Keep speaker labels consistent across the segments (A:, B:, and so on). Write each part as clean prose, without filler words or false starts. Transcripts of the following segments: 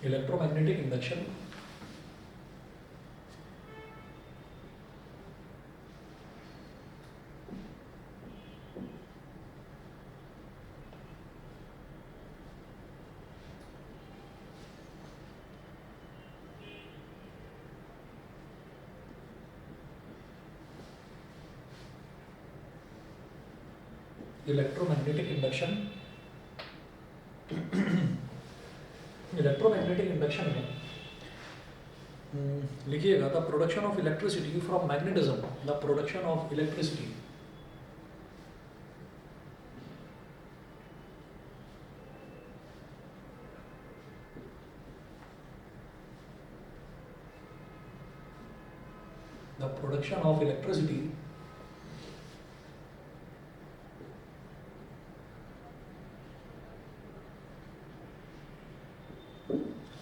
A: Electromagnetic induction electromagnetic induction electromagnetic induction में लिखिएगा the production of electricity from magnetism the production of electricity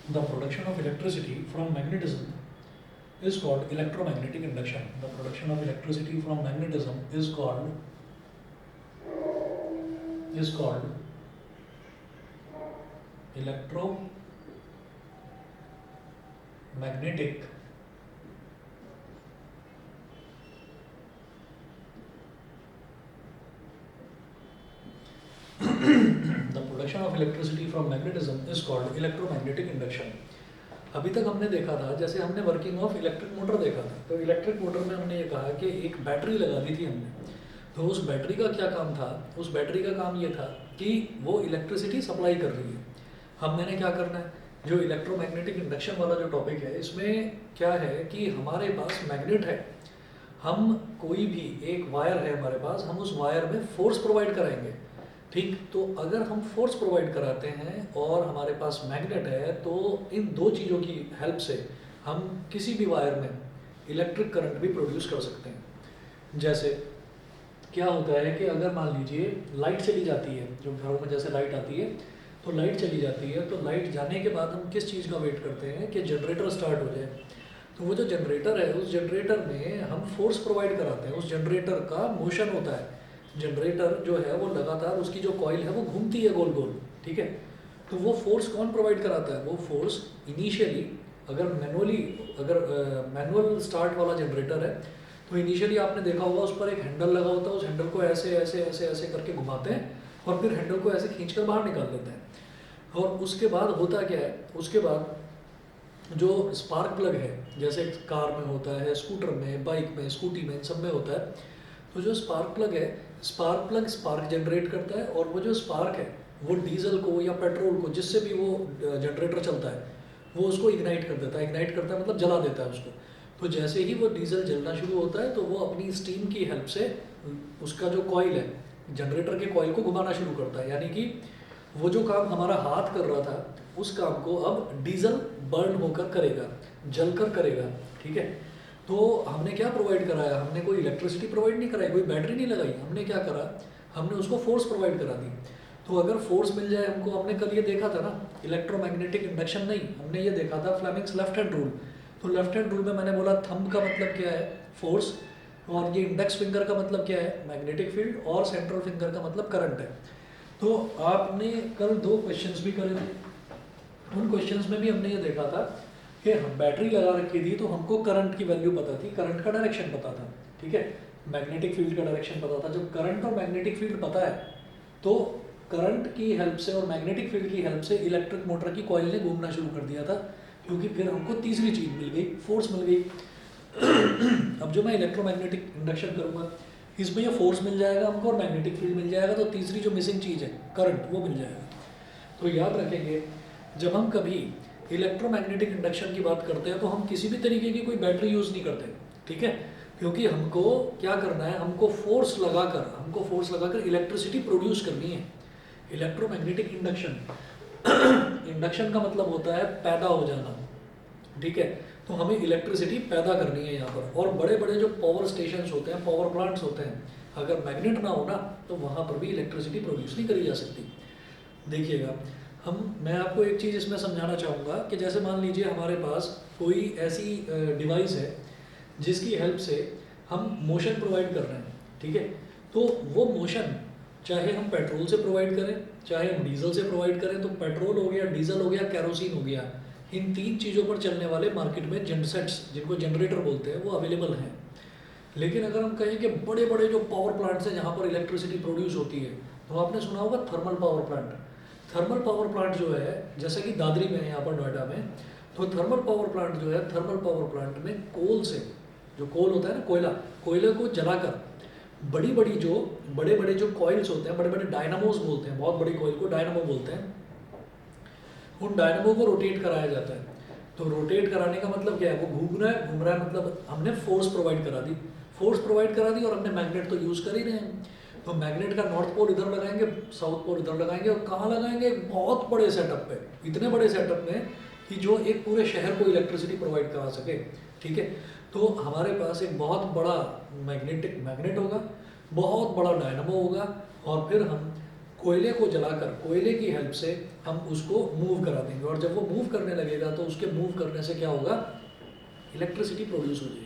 A: the production of electricity from magnetism is called electromagnetic induction. The production of electricity from magnetism is called electromagnetic the production of electricity from magnetism is called electromagnetic induction. अभी तक हमने देखा था, जैसे हमने working of electric motor देखा था, तो इलेक्ट्रिक मोटर में हमने ये कहा कि एक बैटरी लगा दी थी हमने, तो उस बैटरी का क्या काम था? उस बैटरी का काम ये था कि वो इलेक्ट्रिसिटी सप्लाई कर रही है। हम मैंने क्या करना है, जो इलेक्ट्रोमैग्नेटिक इंडक्शन वाला जो टॉपिक है, इसमें क्या है कि हमारे पास मैग्नेट है, हम कोई भी एक वायर है हमारे पास, हम उस वायर में फोर्स प्रोवाइड कराएंगे, ठीक। तो अगर हम फोर्स प्रोवाइड कराते हैं और हमारे पास मैग्नेट है, तो इन दो चीज़ों की हेल्प से हम किसी भी वायर में इलेक्ट्रिक करंट भी प्रोड्यूस कर सकते हैं। जैसे क्या होता है कि अगर मान लीजिए लाइट चली जाती है, जो घरों में जैसे लाइट आती है, तो लाइट चली जाती है, तो लाइट जाने के बाद हम किस चीज़ का वेट करते हैं कि जनरेटर स्टार्ट हो जाए। तो वो जो जनरेटर है, उस जनरेटर में हम फोर्स प्रोवाइड कराते हैं, उस जनरेटर का मोशन होता है। जनरेटर जो है वो लगातार, उसकी जो कॉइल है वो घूमती है गोल गोल, ठीक है। तो वो फोर्स कौन प्रोवाइड कराता है? वो फोर्स इनिशियली अगर मैनुअल स्टार्ट वाला जनरेटर है, तो इनिशियली आपने देखा होगा उस पर एक हैंडल लगा होता है, उस हैंडल को ऐसे ऐसे ऐसे ऐसे करके घुमाते हैं और फिर हैंडल को ऐसे खींचकर बाहर निकाल देते हैं। और उसके बाद होता क्या है, उसके बाद जो स्पार्क प्लग है, जैसे कार में होता है, स्कूटर में, बाइक में, स्कूटी में, इन सब में होता है, तो जो स्पार्क प्लग है, स्पार्क प्लग स्पार्क जनरेट करता है, और वो जो स्पार्क है वो डीजल को या पेट्रोल को, जिससे भी वो जनरेटर चलता है, वो उसको इग्नाइट कर देता है। इग्नाइट करता है मतलब जला देता है उसको। तो जैसे ही वो डीजल जलना शुरू होता है, तो वो अपनी स्टीम की हेल्प से उसका जो कॉइल है, जनरेटर के कॉइल को घुमाना शुरू करता है। यानी कि वो जो काम हमारा हाथ कर रहा था, उस काम को अब डीजल बर्न होकर करेगा, जलकर करेगा, ठीक है। तो हमने क्या प्रोवाइड कराया? हमने कोई इलेक्ट्रिसिटी प्रोवाइड नहीं कराई, कोई बैटरी नहीं लगाई, हमने क्या करा, हमने उसको फोर्स प्रोवाइड करा दी। तो अगर फोर्स मिल जाए हमको, हमने कल ये देखा था ना, इलेक्ट्रोमैग्नेटिक इंडक्शन नहीं, हमने ये देखा था फ्लेमिंग्स लेफ्ट हैंड रूल। तो लेफ्ट हैंड रूल में मैंने बोला थंब का मतलब क्या है? फोर्स, और ये इंडेक्स फिंगर का मतलब क्या है? मैग्नेटिक फील्ड, और सेंट्रल फिंगर का मतलब करंट है। तो आपने कल 2 क्वेश्चंस भी करे थे, उन क्वेश्चंस में भी हमने ये देखा था कि हम बैटरी लगा रखी थी, तो हमको करंट की वैल्यू पता थी, करंट का डायरेक्शन पता था, ठीक है, मैग्नेटिक फील्ड का डायरेक्शन पता था। जब करंट और मैग्नेटिक फील्ड पता है, तो करंट की हेल्प से और मैग्नेटिक फील्ड की हेल्प से इलेक्ट्रिक मोटर की कॉइल ने घूमना शुरू कर दिया था, क्योंकि फिर हमको तीसरी चीज़ मिल गई, फोर्स मिल गई। अब जो मैं इलेक्ट्रोमैग्नेटिक इंडक्शन करूँगा, इसमें ये फोर्स मिल जाएगा हमको और मैग्नेटिक फील्ड मिल जाएगा, तो तीसरी जो मिसिंग चीज़ है करंट, वो मिल जाएगा। तो याद रखेंगे, जब हम कभी इलेक्ट्रोमैग्नेटिक इंडक्शन की बात करते हैं, तो हम किसी भी तरीके की कोई बैटरी यूज़ नहीं करते, ठीक है, क्योंकि हमको क्या करना है, हमको फोर्स लगाकर इलेक्ट्रिसिटी प्रोड्यूस करनी है। इलेक्ट्रोमैग्नेटिक इंडक्शन इंडक्शन का मतलब होता है पैदा हो जाना, ठीक है। तो हमें इलेक्ट्रिसिटी पैदा करनी है यहाँ पर। और बड़े बड़े जो पावर स्टेशंस होते हैं, पावर प्लांट्स होते हैं, अगर मैग्नेट ना हो ना, तो वहाँ पर भी इलेक्ट्रिसिटी प्रोड्यूस नहीं करी जा सकती। देखिएगा, मैं आपको एक चीज़ इसमें समझाना चाहूँगा कि जैसे मान लीजिए हमारे पास कोई ऐसी डिवाइस है जिसकी हेल्प से हम मोशन प्रोवाइड कर रहे हैं, ठीक है। तो वो मोशन चाहे हम पेट्रोल से प्रोवाइड करें, चाहे हम डीजल से प्रोवाइड करें, तो पेट्रोल हो गया, डीजल हो गया, कैरोसिन हो गया, इन तीन चीज़ों पर चलने वाले मार्केट में जनसेट्स, जिनको जनरेटर बोलते हैं, वो अवेलेबल हैं। लेकिन अगर हम कहें कि बड़े बड़े जो पावर प्लांट्स हैं जहाँ पर इलेक्ट्रिसिटी प्रोड्यूस होती है, तो आपने सुना होगा thermal power plant. Thermal power plant जो है, जैसे कि दादरी में है यहाँ पर नोएडा में, तो थर्मल पावर प्लांट जो है, थर्मल पावर प्लांट में कोल से, जो कोल होता है ना, कोयला, कोयले को जलाकर बड़ी बड़ी जो बड़े बड़े जो कॉइल्स होते हैं, बड़े बड़े डायनामोज बोलते हैं, बहुत बड़ी कॉइल को डायनामो बोलते हैं, उन डायनामो को रोटेट कराया जाता है। तो रोटेट कराने का मतलब क्या है, वो घूम रहा है, मतलब हमने फोर्स प्रोवाइड करा दी, फोर्स प्रोवाइड करा दी, और हमने मैग्नेट तो यूज़ कर ही रहे हैं। तो मैग्नेट का नॉर्थ पोल इधर लगाएंगे, साउथ पोल इधर लगाएंगे, और कहाँ लगाएंगे, एक बहुत बड़े सेटअप पे, इतने बड़े सेटअप में कि जो एक पूरे शहर को इलेक्ट्रिसिटी प्रोवाइड करा सके। ठीक है, तो हमारे पास एक बहुत बड़ा मैग्नेट होगा, बहुत बड़ा डायनामो होगा, और फिर हम कोयले को जलाकर, कोयले की हेल्प से हम उसको मूव करा देंगे, और जब वो मूव करने लगेगा तो उसके मूव करने से क्या होगा, इलेक्ट्रिसिटी प्रोड्यूस हो जाएगी।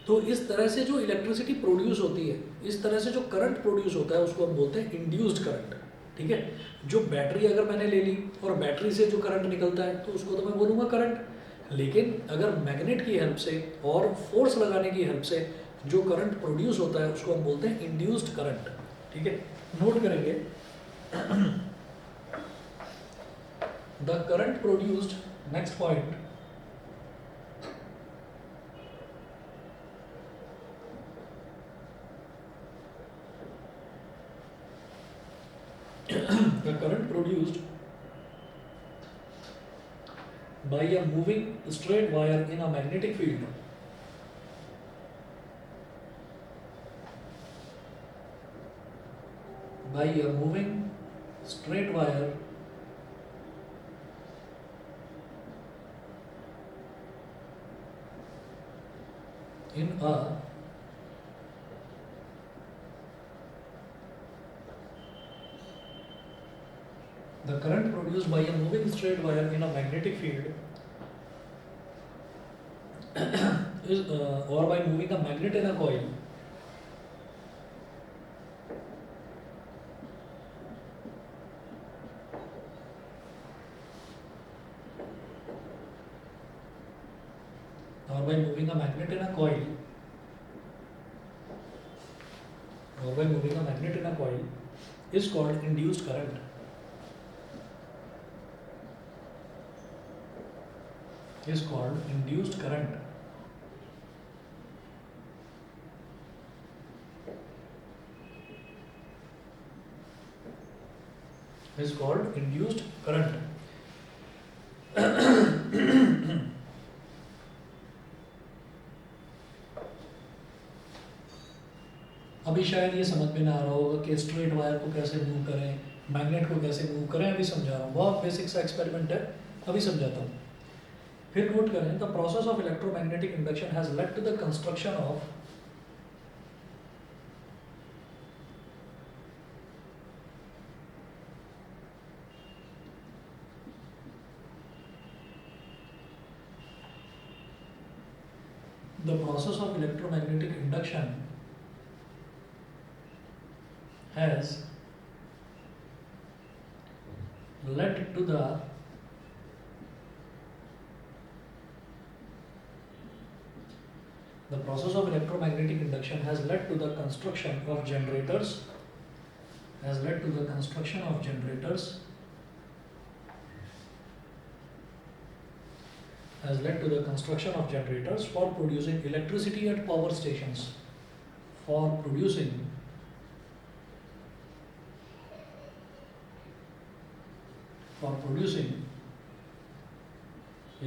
A: तो इस तरह से जो इलेक्ट्रिसिटी प्रोड्यूस होती है, इस तरह से जो करंट प्रोड्यूस होता है, उसको हम बोलते हैं इंड्यूस्ड करंट। ठीक है, जो बैटरी अगर मैंने ले ली और बैटरी से जो करंट निकलता है, तो उसको तो मैं बोलूँगा करंट। लेकिन अगर मैग्नेट की हेल्प से और फोर्स लगाने की हेल्प से जो करंट प्रोड्यूस होता है, उसको हम बोलते हैं इंड्यूस्ड करंट। ठीक है, नोट करेंगे, the current produced, next point, the current produced by a moving straight wire in a magnetic field by a moving straight wire in a the current produced by a moving straight wire in a magnetic field is or by moving a magnet in a coil or by moving a magnet in a coil or by moving a magnet in a coil is called induced current. Is called induced current. Is called induced current. अभी शायद ये समझ में ना आ रहा होगा कि straight wire को कैसे मूव करें, मैग्नेट को कैसे मूव करें, अभी समझा रहा हूँ, बहुत बेसिक सा एक्सपेरिमेंट है, अभी समझाता हूँ। फिर नोट करें, the process of electromagnetic induction has led to the construction of the process of electromagnetic induction has led to the process of electromagnetic induction has led to the construction of generators has led to the construction of generators has led to the construction of generators for producing electricity at power stations for producing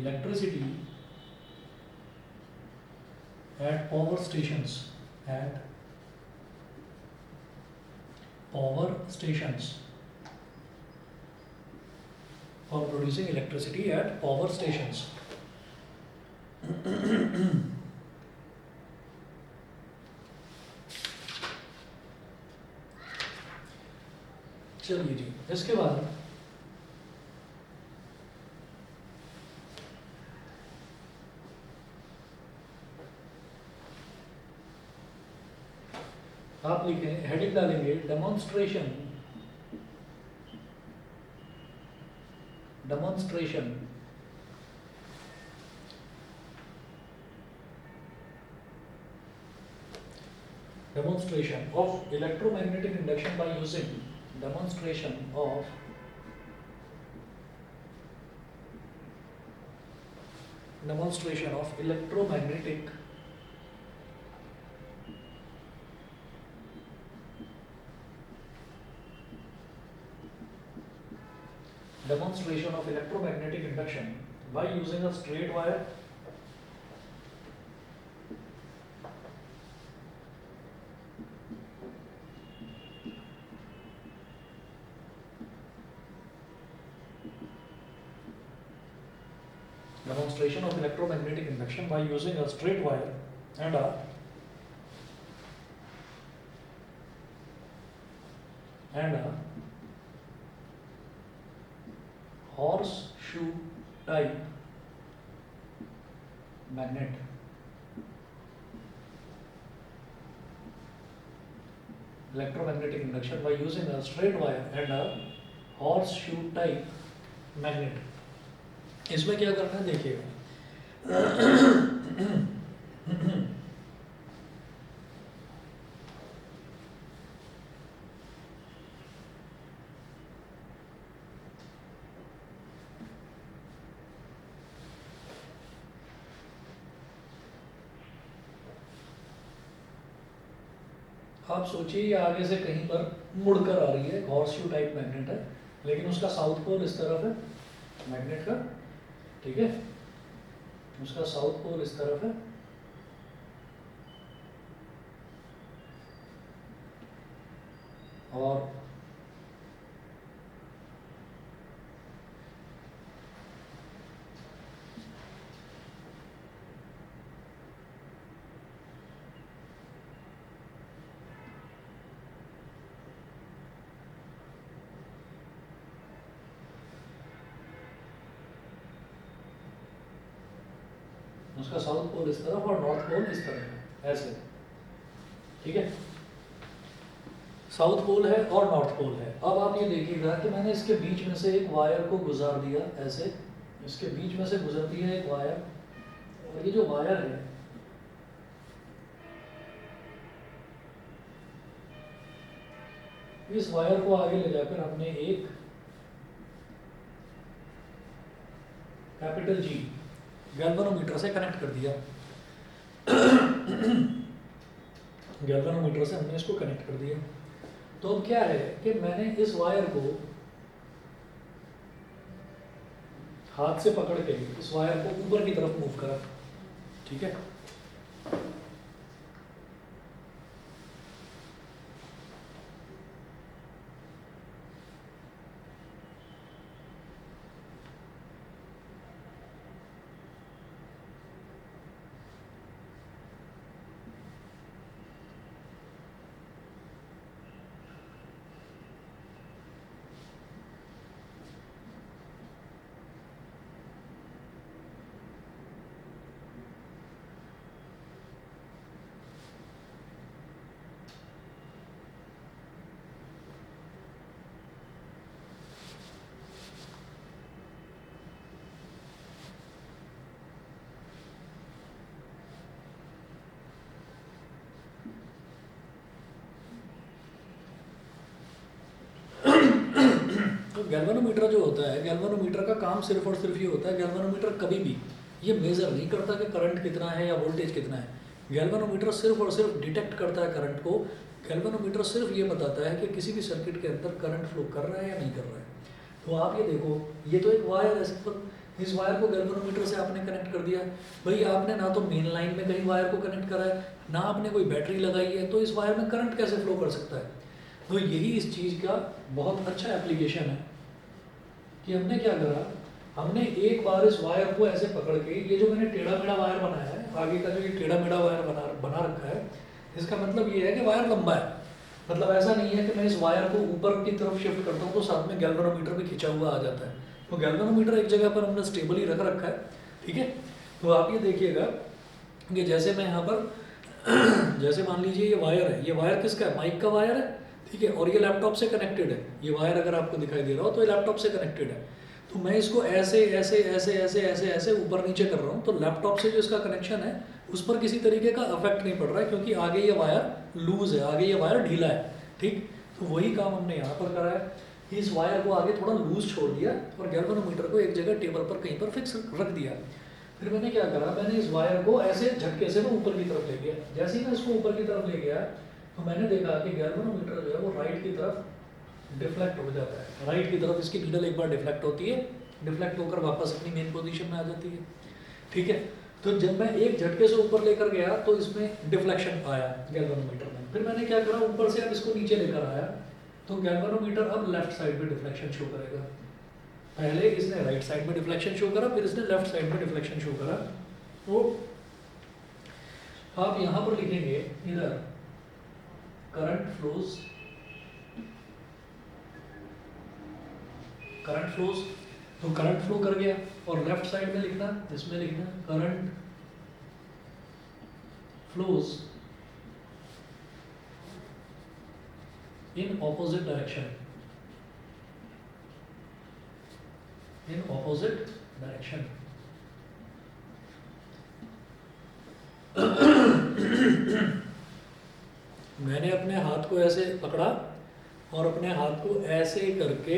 A: electricity at power stations for producing electricity at power stations. चलिए जी, इसके बाद आप लिखें, heading डालेंगे demonstration demonstration of electromagnetic induction by using demonstration of electromagnetic induction by using a straight wire and a horseshoe type magnet. Electromagnetic induction by using a straight wire and a horseshoe type magnet. इसमें क्या करना है देखिएगा. आप सोचिए ये आगे से कहीं पर मुड़कर आ रही है, हॉर्सशू टाइप मैग्नेट है, लेकिन उसका साउथ पोल इस तरफ है मैग्नेट का, ठीक है, उसका साउथ पोल इस तरफ है और उसका साउथ पोल इस तरफ और नॉर्थ पोल इस तरफ है, ऐसे, ठीक है, साउथ पोल है और नॉर्थ पोल है. अब आप ये देखिएगा कि मैंने इसके बीच में से एक वायर को गुजार दिया, ऐसे इसके बीच में से गुजरती है एक वायर, और ये जो वायर है इस वायर को आगे ले जाकर हमने एक कैपिटल G गैल्वेनोमीटर से कनेक्ट कर दिया. गैल्वेनोमीटर से हमने इसको कनेक्ट कर दिया. तो अब क्या है कि मैंने इस वायर को हाथ से पकड़ के इस वायर को ऊपर की तरफ मूव करा, ठीक है, तो गैल्वेनोमीटर जो होता है, गैल्वेनोमीटर का काम सिर्फ और सिर्फ ये होता है, गैल्वेनोमीटर कभी भी ये मेजर नहीं करता कि करंट कितना है या वोल्टेज कितना है. गैल्वेनोमीटर सिर्फ और सिर्फ डिटेक्ट करता है करंट को. गैल्वेनोमीटर सिर्फ ये बताता है कि किसी भी सर्किट के अंदर करंट फ्लो कर रहा है या नहीं कर रहा है. तो आप ये देखो, ये तो एक वायर है सिंपल, इस वायर को गैल्वेनोमीटर से आपने कनेक्ट कर दिया. भाई आपने ना तो मेन लाइन में कहीं वायर को कनेक्ट करा है, ना आपने कोई बैटरी लगाई है, तो इस वायर में करंट कैसे फ्लो कर सकता है. तो यही इस चीज़ का बहुत अच्छा एप्लीकेशन है कि हमने क्या करा, हमने एक बार इस वायर को ऐसे पकड़ के, ये जो मैंने टेढ़ा मेढ़ा वायर बनाया है, आगे का जो ये टेढ़ा मेढ़ा वायर बना रखा है, इसका मतलब ये है कि वायर लंबा है. मतलब ऐसा नहीं है कि मैं इस वायर को ऊपर की तरफ शिफ्ट करता हूँ तो साथ में गैल्वेनोमीटर भी खिंचा हुआ आ जाता है. तो गैल्वेनोमीटर एक जगह पर हमने स्टेबली रख रखा है, ठीक है. तो आप ये देखिएगा कि जैसे मैं यहाँ पर जैसे मान लीजिए ये वायर है, ये वायर किसका है, माइक का वायर है, ठीक है, और ये लैपटॉप से कनेक्टेड है. ये वायर अगर आपको दिखाई दे रहा हो तो ये लैपटॉप से कनेक्टेड है. तो मैं इसको ऐसे ऐसे ऐसे ऐसे ऐसे ऐसे ऊपर नीचे कर रहा हूँ, तो लैपटॉप से जो इसका कनेक्शन है उस पर किसी तरीके का इफेक्ट नहीं पड़ रहा है, क्योंकि आगे ये वायर लूज है, आगे ये वायर ढीला है। ठीक, तो वही काम हमने यहाँ पर करा है। इस वायर को आगे थोड़ा लूज छोड़ दिया और गैल्वेनोमीटर को एक जगह टेबल पर कहीं पर फिक्स रख दिया। फिर मैंने क्या करा, मैंने इस वायर को ऐसे झटके से मैं ऊपर की तरफ ले गया। जैसे ही मैं इसको ऊपर की तरफ ले गया तो मैंने देखा कि गैल्वेनोमीटर जो है वो राइट की तरफ डिफ्लेक्ट हो जाता है। राइट की तरफ इसकी नीडल एक बार डिफ्लेक्ट होती है, डिफ्लेक्ट होकर वापस अपनी मेन पोजीशन में आ जाती है। ठीक है, तो जब मैं एक झटके से ऊपर लेकर गया तो इसमें डिफ्लेक्शन आया गैल्वेनोमीटर में। फिर मैंने क्या करा, ऊपर से अब इसको नीचे लेकर आया तो गैल्वेनोमीटर अब लेफ्ट साइड में डिफ्लेक्शन शो करेगा। पहले इसने राइट साइड में डिफ्लेक्शन शो करा, फिर इसने लेफ्ट साइड में डिफ्लेक्शन शो करा। तो आप यहां पर लिखेंगे इधर करंट फ्लोज, करंट फ्लोज, तो करंट फ्लो कर गया। और लेफ्ट साइड में लिखना, इसमें लिखना current flows in opposite direction, in opposite direction. मैंने अपने हाथ को ऐसे पकड़ा और अपने हाथ को ऐसे करके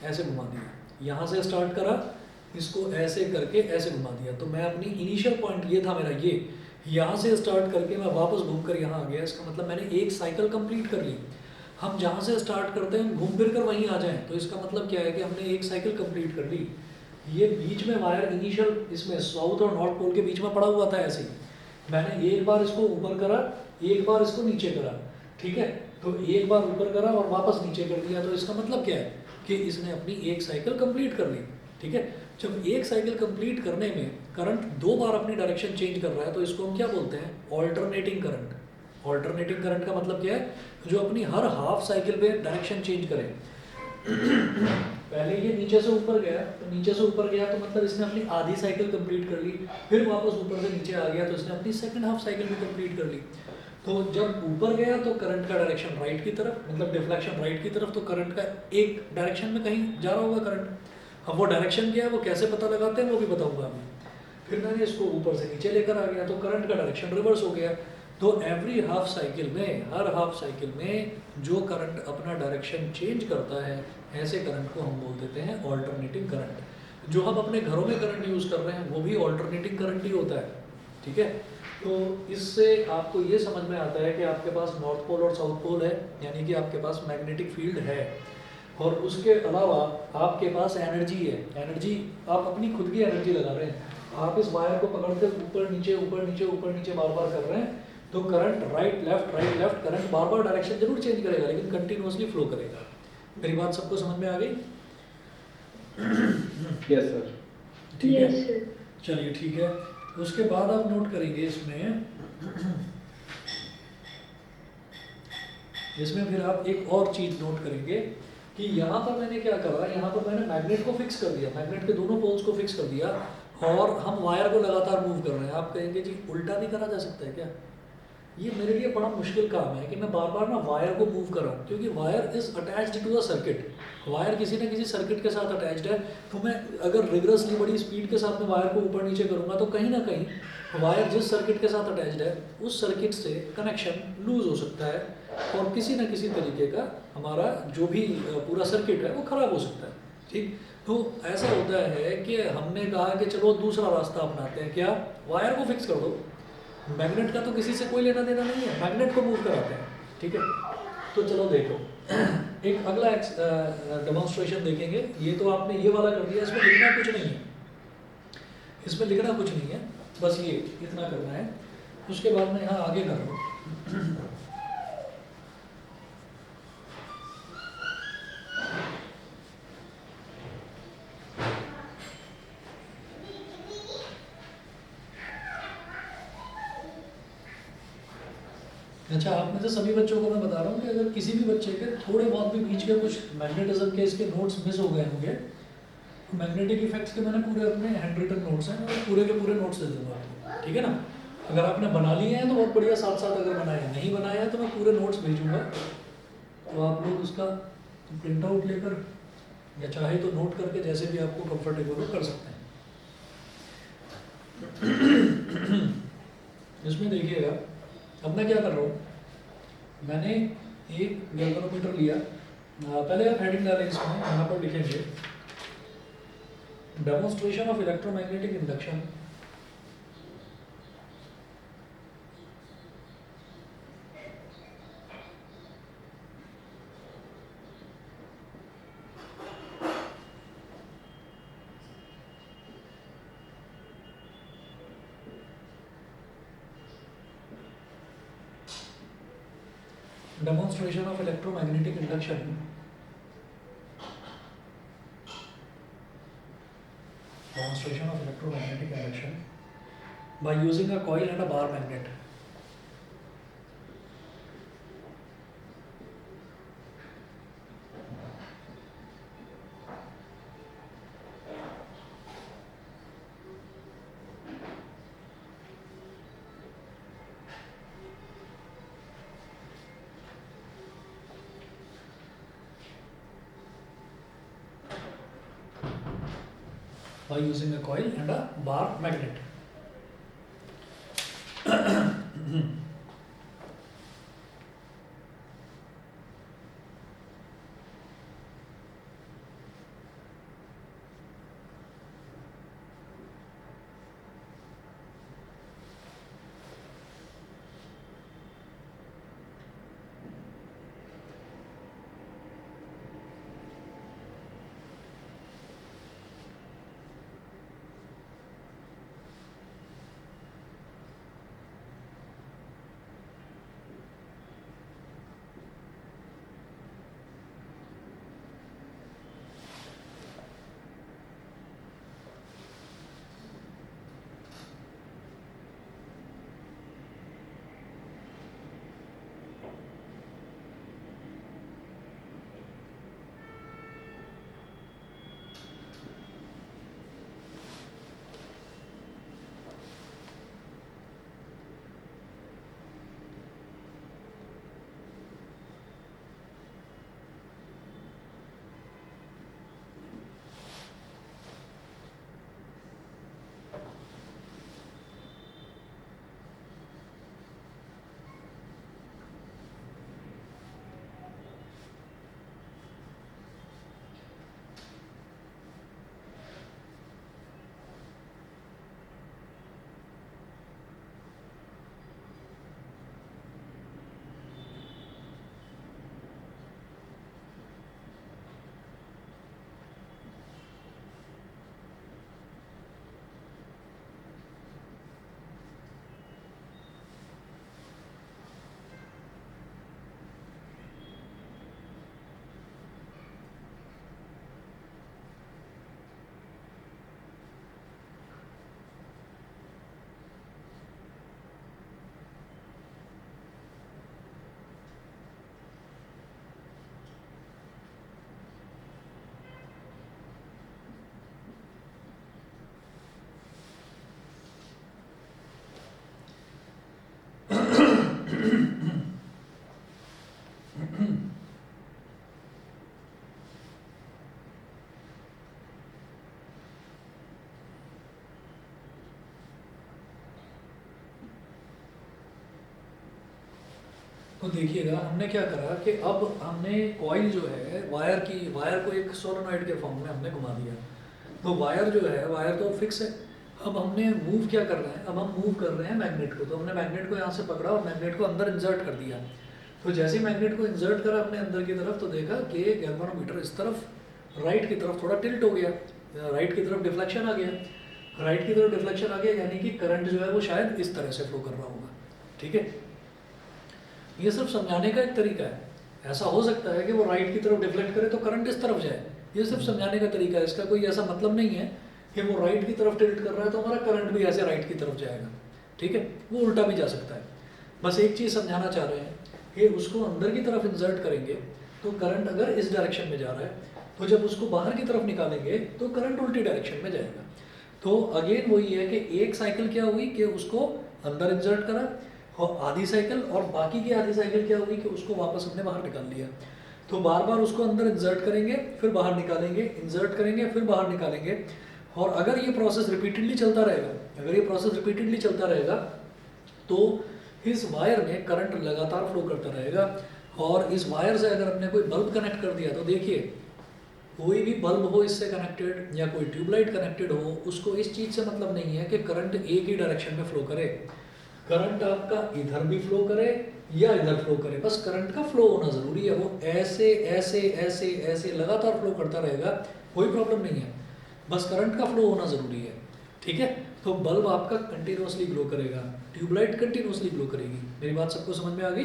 A: ऐसे घुमा दिया। यहाँ से स्टार्ट करा, इसको ऐसे करके ऐसे घुमा दिया। तो मैं अपनी इनिशियल पॉइंट ये था मेरा, ये यहाँ से स्टार्ट करके मैं वापस घूमकर यहाँ आ गया। इसका मतलब मैंने एक साइकिल कंप्लीट कर ली। हम जहाँ से स्टार्ट करते हैं घूम फिर कर वहीं आ जाएं, तो इसका मतलब क्या है कि हमने एक साइकिल कंप्लीट कर ली। ये बीच में वायर इनिशियल इसमें साउथ और नॉर्थ पोल के बीच में पड़ा हुआ था ऐसे ही। मैंने एक बार इसको ऊपर करा, एक बार इसको नीचे करा। ठीक है, तो एक बार ऊपर करा और वापस नीचे कर दिया। तो इसका मतलब क्या है कि इसने अपनी एक साइकिल कंप्लीट कर ली। ठीक है, जब एक साइकिल कंप्लीट करने में करंट दो बार अपनी डायरेक्शन चेंज कर रहा है तो इसको हम क्या बोलते हैं, ऑल्टरनेटिंग करंट। ऑल्टरनेटिंग करंट का मतलब क्या है, जो अपनी हर हाफ साइकिल पे डायरेक्शन चेंज करे। पहले ये नीचे से ऊपर गया, तो नीचे से ऊपर गया तो मतलब इसने अपनी आधी साइकिल कंप्लीट कर ली। फिर वापस ऊपर से नीचे आ गया तो इसने अपनी सेकंड हाफ साइकिल भी कंप्लीट कर ली। तो जब ऊपर गया तो करंट का डायरेक्शन राइट की तरफ, मतलब डिफ्लेक्शन राइट की तरफ, तो करंट का एक डायरेक्शन में कहीं जा रहा होगा करंट। अब वो डायरेक्शन क्या है वो कैसे पता लगाते हैं वो भी बताऊंगा मैं। फिर मैंने इसको ऊपर से नीचे लेकर आ गया तो करंट का डायरेक्शन रिवर्स हो गया। तो एवरी हाफ साइकिल में, हर हाफ साइकिल में जो करंट अपना डायरेक्शन चेंज करता है, ऐसे करंट को हम बोल देते हैं ऑल्टरनेटिंग करंट। जो हम अपने घरों में करंट यूज़ कर रहे हैं वो भी ऑल्टरनेटिंग करंट ही होता है। ठीक है, तो इससे आपको ये समझ में आता है कि आपके पास नॉर्थ पोल और साउथ पोल है, यानी कि आपके पास मैग्नेटिक फील्ड है, और उसके अलावा आपके पास एनर्जी है। एनर्जी आप अपनी खुद की एनर्जी लगा रहे हैं। आप इस वायर को पकड़ते ऊपर नीचे ऊपर नीचे ऊपर नीचे बार बार कर रहे हैं, तो करंट राइट लेफ्ट करंट बार बार डायरेक्शन जरूर चेंज करेगा लेकिन कंटिन्यूअसली फ्लो करेगा। मेरी बात सबको समझ में आ गई?
B: Yes sir.
A: ठीक है, चलिए ठीक है। उसके बाद आप नोट करेंगे इसमें फिर आप एक और चीज नोट करेंगे कि यहाँ पर मैंने क्या करा, यहाँ पर मैंने मैग्नेट को फिक्स कर दिया, मैग्नेट के दोनों पोल्स को फिक्स कर दिया और हम वायर को लगातार मूव कर रहे हैं। आप कहेंगे जी उल्टा भी करा जा सकता है क्या? ये मेरे लिए बड़ा मुश्किल काम है कि मैं बार बार ना वायर को मूव कर रहा हूँ, क्योंकि wire is attached to a circuit. Wire किसी न किसी सर्किट के साथ अटैच्ड है। तो मैं अगर रिगरसली बड़ी स्पीड के साथ में वायर को ऊपर नीचे करूँगा तो कहीं ना कहीं वायर जिस सर्किट के साथ अटैच्ड है उस सर्किट से कनेक्शन लूज हो सकता है और किसी न किसी तरीके का हमारा जो भी पूरा सर्किट है वो ख़राब हो सकता है। ठीक, तो ऐसा होता है कि हमने कहा कि चलो दूसरा रास्ता अपनाते हैं। क्या? वायर को फिक्स कर दो। मैग्नेट का तो किसी से कोई लेना देना नहीं है, मैग्नेट को मूव कराते हैं। ठीक है, तो चलो देखो एक अगला डेमोन्स्ट्रेशन देखेंगे। ये तो आपने ये वाला कर दिया, इसमें लिखना कुछ नहीं है, इसमें लिखना कुछ नहीं है, बस ये इतना करना है। उसके बाद मैं यहाँ आगे कर रहा हूँ। अच्छा, आप में से सभी बच्चों को मैं बता रहा हूँ कि अगर किसी भी बच्चे के थोड़े बहुत भी बीच के कुछ मैग्नेटिज्म के इसके नोट्स मिस हो गए होंगे, तो मैग्नेटिक इफेक्ट्स के मैंने पूरे अपने हैंड रिटन नोट्स हैं और पूरे के पूरे नोट्स दे दूँगा आपको। ठीक है ना? अगर आपने बना लिए हैं तो बहुत बढ़िया, साथ साथ अगर बनाए नहीं बनाया है तो मैं पूरे नोट्स भेजूँगा, तो आप लोग उसका प्रिंट आउट लेकर या चाहे तो नोट करके जैसे भी आपको कंफर्टेबल हो कर सकते हैं। इसमें देखिएगा अब मैं क्या कर रहा हूँ, मैंने एक गैल्वेनोमीटर लिया। पहले आप हेडिंग डालें इसमें, यहाँ पर लिखेंगे demonstration of electromagnetic induction demonstration of electromagnetic induction by using a coil and a bar magnet. By using a coil and a bar magnet. तो देखिएगा हमने क्या करा कि अब हमने कॉइल जो है वायर को एक सोलेनॉइड के फॉर्म में हमने घुमा दिया। तो वायर जो है, वायर तो फिक्स है। अब हमने मूव क्या कर रहे हैं, अब हम मूव कर रहे हैं मैग्नेट को। तो हमने मैग्नेट को यहाँ से पकड़ा और मैग्नेट को अंदर इंसर्ट कर दिया। तो जैसे ही मैग्नेट को इंसर्ट करा अपने अंदर की तरफ, तो देखा कि गैल्वेनोमीटर इस तरफ राइट की तरफ थोड़ा टिल्ट हो गया, राइट की तरफ डिफ्लेक्शन आ गया। राइट की तरफ डिफ्लेक्शन आ गया यानी कि करंट जो है वो शायद इस तरह से फ्लो कर रहा होगा। ठीक है, ये सिर्फ समझाने का एक तरीका है। ऐसा हो सकता है कि वो राइट की तरफ डिफ्लेक्ट करे तो करंट इस तरफ जाए, ये सिर्फ समझाने का तरीका है। इसका कोई ऐसा मतलब नहीं है कि वो राइट की तरफ टिल्ट कर रहा है तो हमारा करंट भी ऐसे राइट की तरफ जाएगा। ठीक है, वो उल्टा भी जा सकता है। बस एक चीज़ समझाना चाह रहे हैं कि उसको अंदर की तरफ इंसर्ट करेंगे तो करंट अगर इस डायरेक्शन में जा रहा है, तो जब उसको बाहर की तरफ निकालेंगे तो करंट उल्टी डायरेक्शन में जाएगा। तो अगेन वही है कि एक साइकिल क्या हुई कि उसको अंदर इंसर्ट करा और आधी साइकिल, और बाकी की आधी साइकिल क्या हुई कि उसको वापस हमने बाहर निकाल लिया। तो बार बार उसको अंदर इंसर्ट करेंगे फिर बाहर निकालेंगे, इंसर्ट करेंगे फिर बाहर निकालेंगे। और अगर ये प्रोसेस रिपीटेडली चलता रहेगा, अगर ये प्रोसेस रिपीटेडली चलता रहेगा तो इस वायर में करंट लगातार फ्लो करता रहेगा। और इस वायर से अगर हमने कोई बल्ब कनेक्ट कर दिया तो देखिए, कोई भी बल्ब हो इससे कनेक्टेड या कोई ट्यूबलाइट कनेक्टेड हो, उसको इस चीज़ से मतलब नहीं है कि करंट एक ही डायरेक्शन में फ्लो करे। करंट आपका इधर भी फ्लो करे या इधर फ्लो करे, बस करंट का फ्लो होना ज़रूरी है। वो ऐसे ऐसे ऐसे ऐसे लगातार फ्लो करता रहेगा, कोई प्रॉब्लम नहीं है, बस करंट का फ्लो होना ज़रूरी है। ठीक है, तो बल्ब आपका कंटिन्यूसली ग्लो करेगा, ट्यूबलाइट कंटिन्यूसली ग्लो करेगी। मेरी बात सबको समझ में आ गई?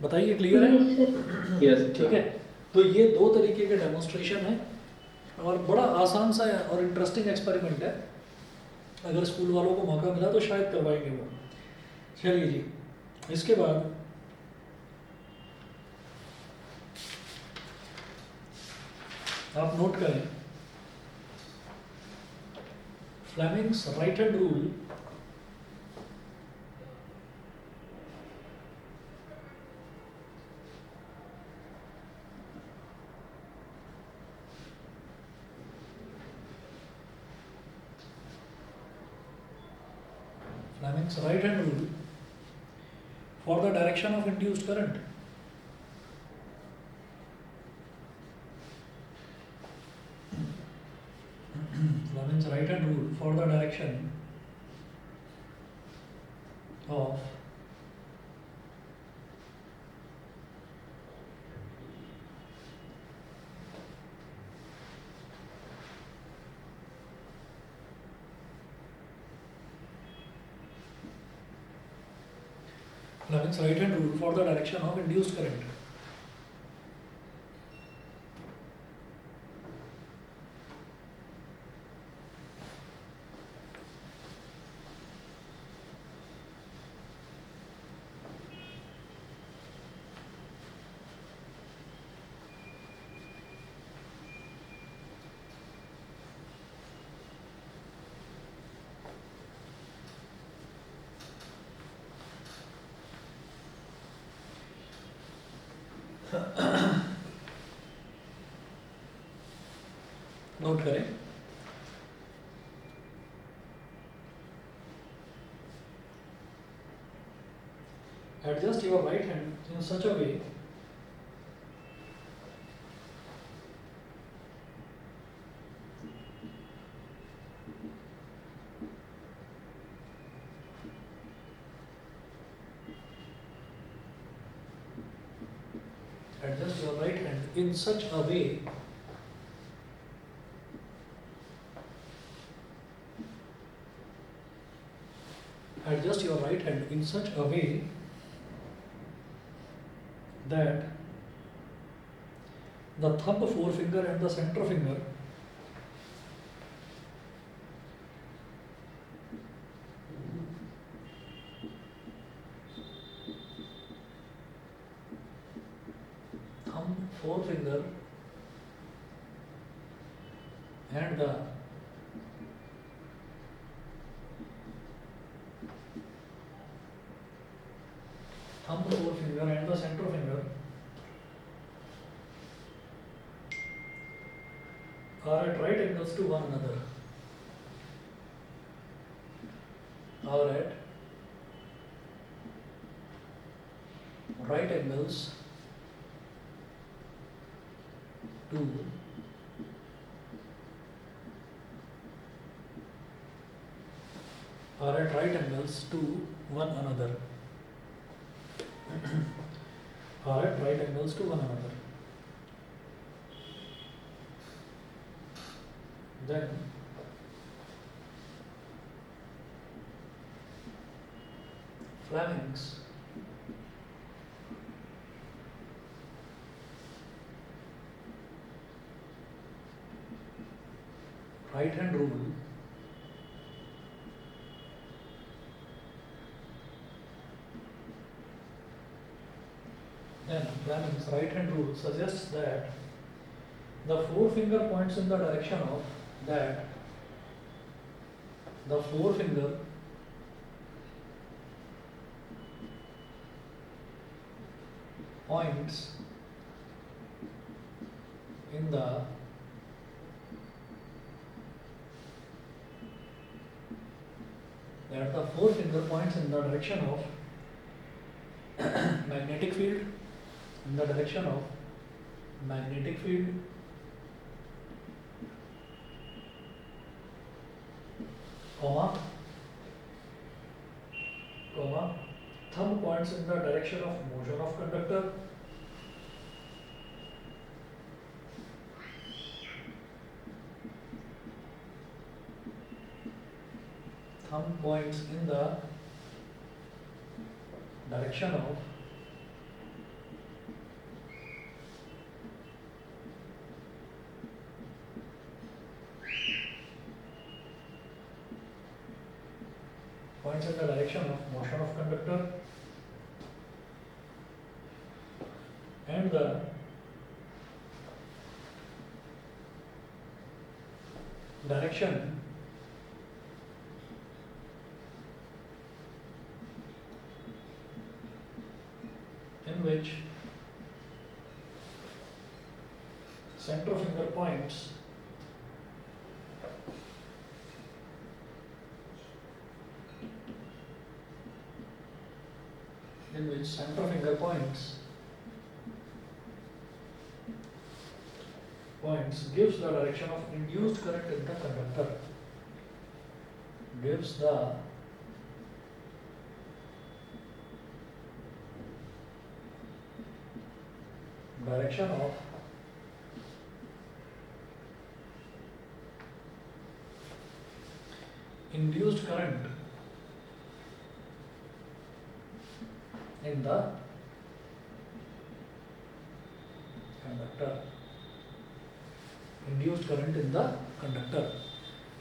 A: बताइए, क्लियर है?
B: यस।
A: ठीक है, तो ये दो तरीके के डेमोन्स्ट्रेशन है और बड़ा आसान सा और इंटरेस्टिंग एक्सपेरिमेंट है। अगर स्कूल वालों को मौका मिला तो शायद करवाएंगे वो। चलिए जी, इसके बाद आप नोट करें Fleming's right hand rule Fleming's right hand rule for the direction of induced current. Fleming's right hand rule for the direction of Fleming's right hand rule for the direction of induced current. Note करें, adjust your right hand in such a way adjust your right hand in such a way adjust your right hand in such a way that the thumb, forefinger and the center finger forefinger and the thumb, forefinger and the center finger are at right angles to one another. Are at right angles to are at right angles to one another. Are at right angles to one another. Then Fleming's right hand rule then Fleming's right hand rule suggests that the forefinger points in the direction of that the forefinger points in the that the four finger points in the direction of magnetic field, in the direction of magnetic field, comma, thumb points in the direction of motion of conductor, thumb points in the direction of points in the direction of motion of conductor, and the direction in which center finger points gives the direction of induced current in the conductor, gives the direction of induced current in the conductor, induced current in the conductor।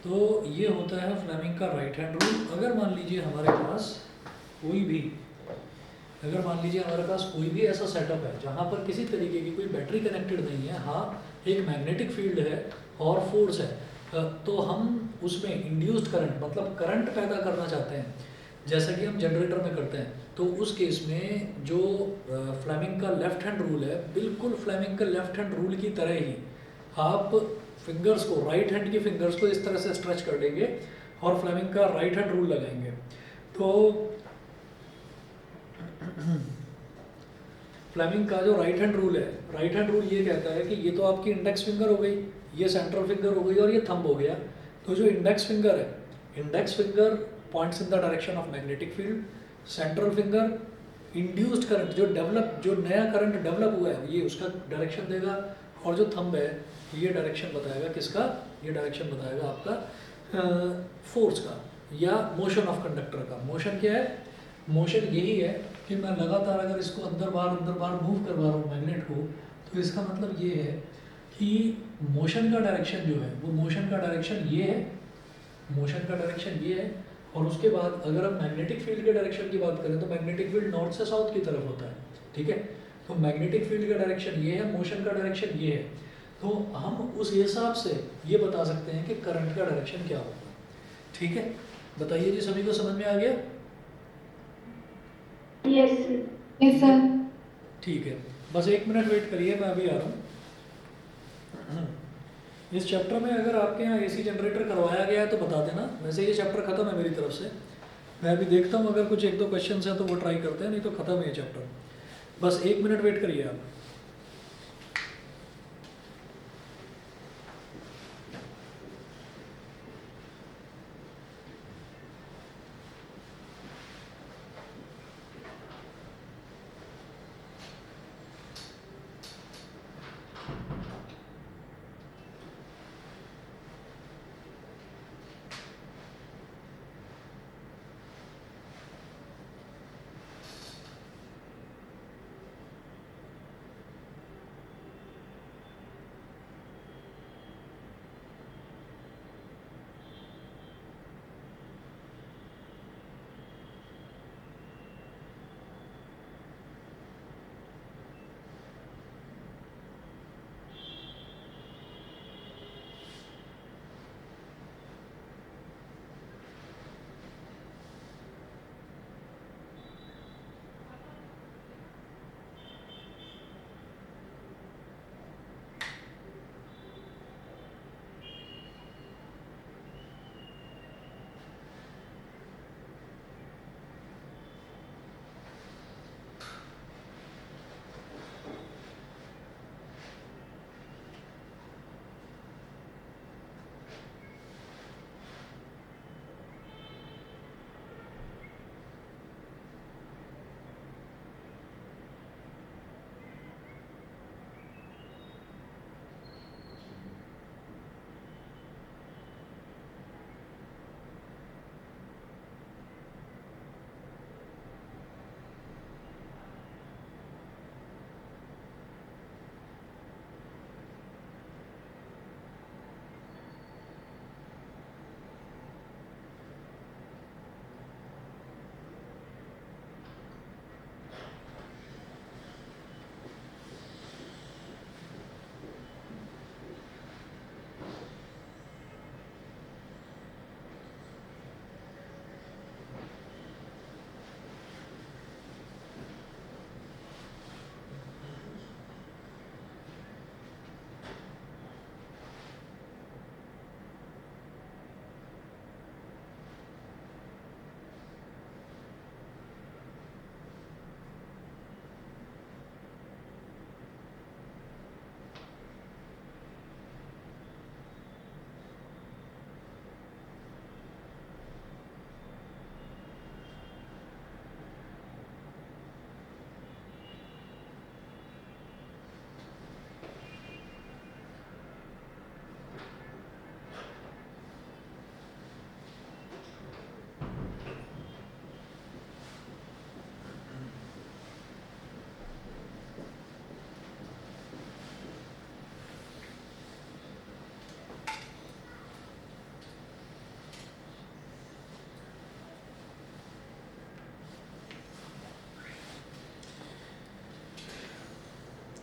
A: तो ये होता है Fleming का right hand rule. अगर मान लीजिए हमारे पास कोई भी ऐसा सेटअप है जहाँ पर किसी तरीके की कोई बैटरी कनेक्टेड नहीं है, हाँ एक मैग्नेटिक फील्ड है और फोर्स है, तो हम उसमें इंड्यूस्ड करंट मतलब करंट पैदा करना चाहते हैं, जैसा कि हम जनरेटर में करते हैं। तो उस केस में जो फ्लेमिंग का लेफ्ट हैंड रूल है, बिल्कुल फ्लेमिंग का लेफ्ट हैंड रूल की तरह ही आप फिंगर्स को, राइट हैंड की फिंगर्स को इस तरह से स्ट्रेच कर देंगे और फ्लेमिंग का राइट हैंड रूल लगाएंगे। तो फ्लेमिंग का जो राइट हैंड रूल है, राइट हैंड रूल ये कहता है कि ये तो आपकी इंडेक्स फिंगर हो गई, ये सेंट्रल फिंगर हो गई और ये थंब हो गया। तो जो इंडेक्स फिंगर है, index finger points in the direction of magnetic field, central finger induced current जो नया करंट डेवलप हुआ है ये उसका डायरेक्शन देगा, और जो थंब है ये डायरेक्शन बताएगा किसका, ये डायरेक्शन बताएगा आपका फोर्स का या मोशन ऑफ कंडक्टर का। मोशन क्या है? मोशन यही है कि मैं लगातार अगर इसको अंदर बाहर मूव करवा रहा हूँ मैग्नेट को, तो इसका मतलब ये है कि मोशन का डायरेक्शन जो है वो मोशन का डायरेक्शन ये है, मोशन का डायरेक्शन ये है। और उसके बाद अगर हम मैग्नेटिक फील्ड के डायरेक्शन की बात करें तो मैग्नेटिक फील्ड नॉर्थ से साउथ की तरफ होता है, ठीक है। तो मैग्नेटिक फील्ड का डायरेक्शन ये है, मोशन का डायरेक्शन ये है। तो हम उस हिसाब से ये बता सकते हैं कि करंट का डायरेक्शन क्या होगा, ठीक है। बताइए जी, सभी को समझ में आ गया?
B: Yes sir.
A: ठीक है, बस 1 मिनट वेट करिए, मैं अभी आ रहा हूँ। इस चैप्टर में अगर आपके यहाँ एसी जनरेटर करवाया गया है तो बता देना, वैसे ये चैप्टर खत्म है मेरी तरफ से। मैं अभी देखता हूँ अगर कुछ 1-2 क्वेश्चन हैं तो वो ट्राई करते हैं, नहीं तो खत्म है ये चैप्टर। बस 1 मिनट वेट करिए आप।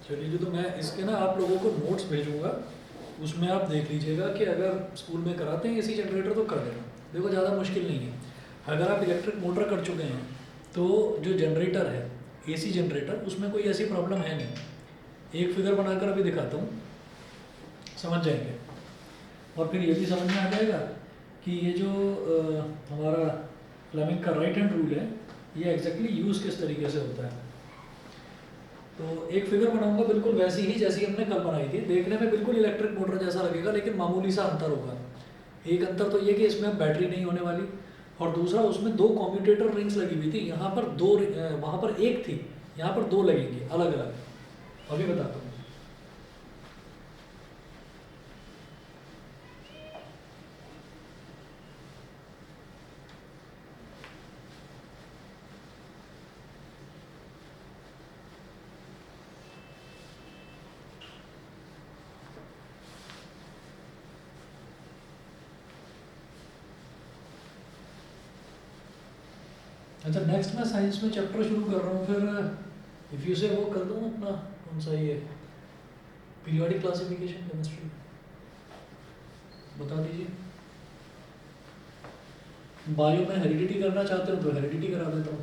A: चलिए जी, तो मैं इसके ना आप लोगों को नोट्स भेजूंगा, उसमें आप देख लीजिएगा कि अगर स्कूल में कराते हैं एसी जनरेटर तो कर देना। देखो ज़्यादा मुश्किल नहीं है। अगर आप इलेक्ट्रिक मोटर कर चुके हैं तो जो जनरेटर है, एसी जनरेटर, उसमें कोई ऐसी प्रॉब्लम है नहीं। एक फिगर बनाकर अभी दिखाता हूँ, समझ जाएंगे। और फिर ये भी समझ में आ जाएगा कि ये जो हमारा फ्लेमिंग का राइट हैंड रूल है, ये एग्जैक्टली यूज़ किस तरीके से होता है। तो एक फिगर बनाऊंगा बिल्कुल वैसी ही जैसी हमने कल बनाई थी, देखने में बिल्कुल इलेक्ट्रिक मोटर जैसा लगेगा, लेकिन मामूली सा अंतर होगा। एक अंतर तो ये कि इसमें अब बैटरी नहीं होने वाली, और दूसरा उसमें 2 कम्यूटेटर रिंग्स लगी हुई थी। यहाँ पर 2, वहाँ पर एक थी, यहाँ पर 2 लगेंगी अलग अलग। अभी बताता हूँ। अच्छा, नेक्स्ट मैं साइंस में चैप्टर शुरू कर रहा हूँ, फिर इफ़ यू से वो कर दूँ अपना, कौन सा ये पीरियोडिक क्लासिफिकेशन केमिस्ट्री, बता दीजिए। बायो में हेरिडिटी करना चाहते हो तो हेरिडिटी करा देता हूँ,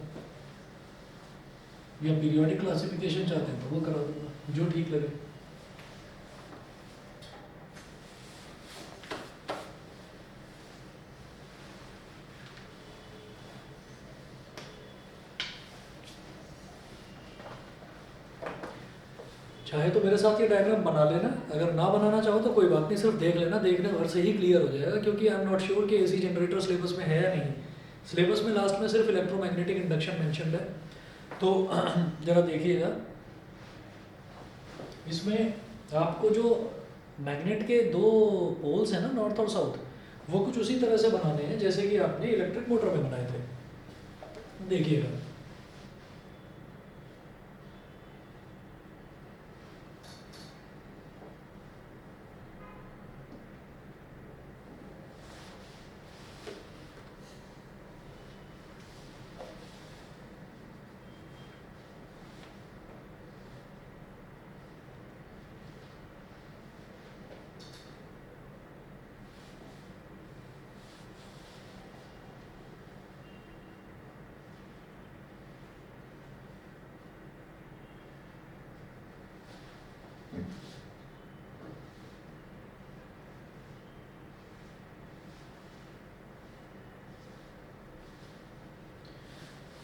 A: या पीरियोडिक क्लासिफिकेशन चाहते हैं तो वो करा दूँगा, जो ठीक लगे। चाहे तो मेरे साथ ये डायग्राम बना लेना, अगर ना बनाना चाहो तो कोई बात नहीं, सिर्फ देख लेना, देखने भर से ही क्लियर हो जाएगा। क्योंकि आई एम नॉट श्योर कि एसी जनरेटर सिलेबस में है या नहीं। सिलेबस में लास्ट में सिर्फ इलेक्ट्रोमैग्नेटिक इंडक्शन मेंशन्ड है। तो जरा देखिएगा, इसमें आपको जो मैग्नेट के 2 पोल्स हैं ना, नॉर्थ और साउथ, वो कुछ उसी तरह से बनाने हैं जैसे कि आपने इलेक्ट्रिक मोटर में बनाए थे। देखिएगा,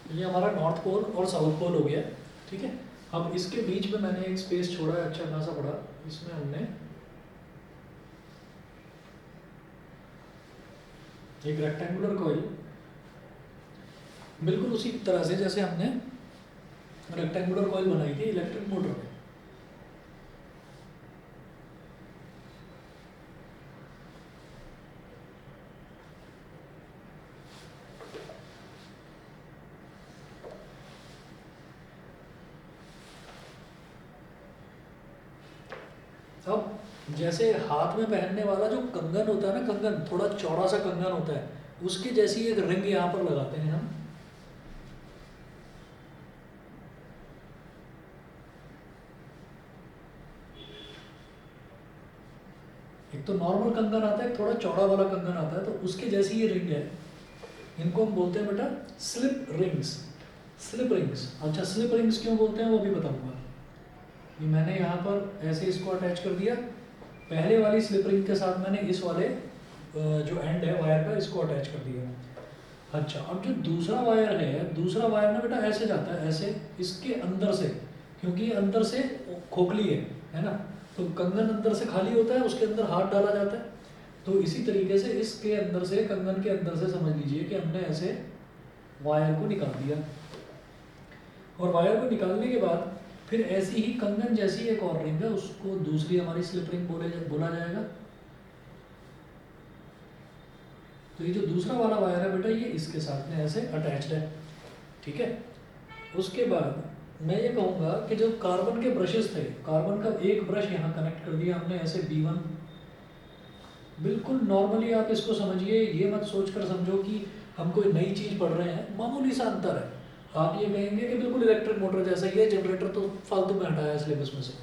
A: ये हमारा नॉर्थ पोल और साउथ पोल हो गया, ठीक है। अब इसके बीच में मैंने एक स्पेस छोड़ा है, अच्छा खासा बड़ा, इसमें हमने एक रेक्टेंगुलर कॉइल, बिल्कुल उसी तरह से जैसे हमने रेक्टेंगुलर कॉइल बनाई थी इलेक्ट्रिक मोटर में। अब जैसे हाथ में पहनने वाला जो कंगन होता है ना, कंगन थोड़ा चौड़ा सा कंगन होता है, उसकी जैसी एक रिंग यहाँ पर लगाते हैं हम। एक तो नॉर्मल कंगन आता है, एक थोड़ा चौड़ा वाला कंगन आता है, तो उसके जैसी ये रिंग है। इनको हम बोलते हैं बेटा स्लिप रिंग्स। स्लिप रिंग्स, अच्छा स्लिप रिंग्स क्यों बोलते हैं वो भी बताऊंगा। ये मैंने यहाँ पर ऐसे इसको अटैच कर दिया, पहले वाली स्लिप रिंग के साथ मैंने इस वाले जो एंड है वायर का, इसको अटैच कर दिया। अच्छा, अब जो दूसरा वायर है, दूसरा वायर ना बेटा ऐसे जाता है, ऐसे इसके अंदर से, क्योंकि ये अंदर से खोखली है ना, तो कंगन अंदर से खाली होता है, उसके अंदर हाथ डाला जाता है। तो इसी तरीके से इसके अंदर से, कंगन के अंदर से समझ लीजिए कि हमने ऐसे वायर को निकाल दिया। और वायर को निकालने के बाद फिर ऐसी ही कंगन जैसी एक और रिंग है, उसको दूसरी हमारी स्लिप रिंग बोला जाएगा। तो ये जो दूसरा वाला वायर है बेटा, ये इसके साथ में ऐसे अटैच्ड है, ठीक है। उसके बाद मैं ये कहूँगा कि जो कार्बन के ब्रशेस थे, कार्बन का एक ब्रश यहाँ कनेक्ट कर दिया हमने ऐसे B1। बिल्कुल नॉर्मली आप इसको समझिए, ये मत सोच कर समझो कि हम कोई नई चीज़ पढ़ रहे हैं, मामूली सा अंतर है। आप ये कहेंगे कि बिल्कुल इलेक्ट्रिक मोटर जैसा ही है, जनरेटर तो फालतू में हटाया है सिलेबस में से।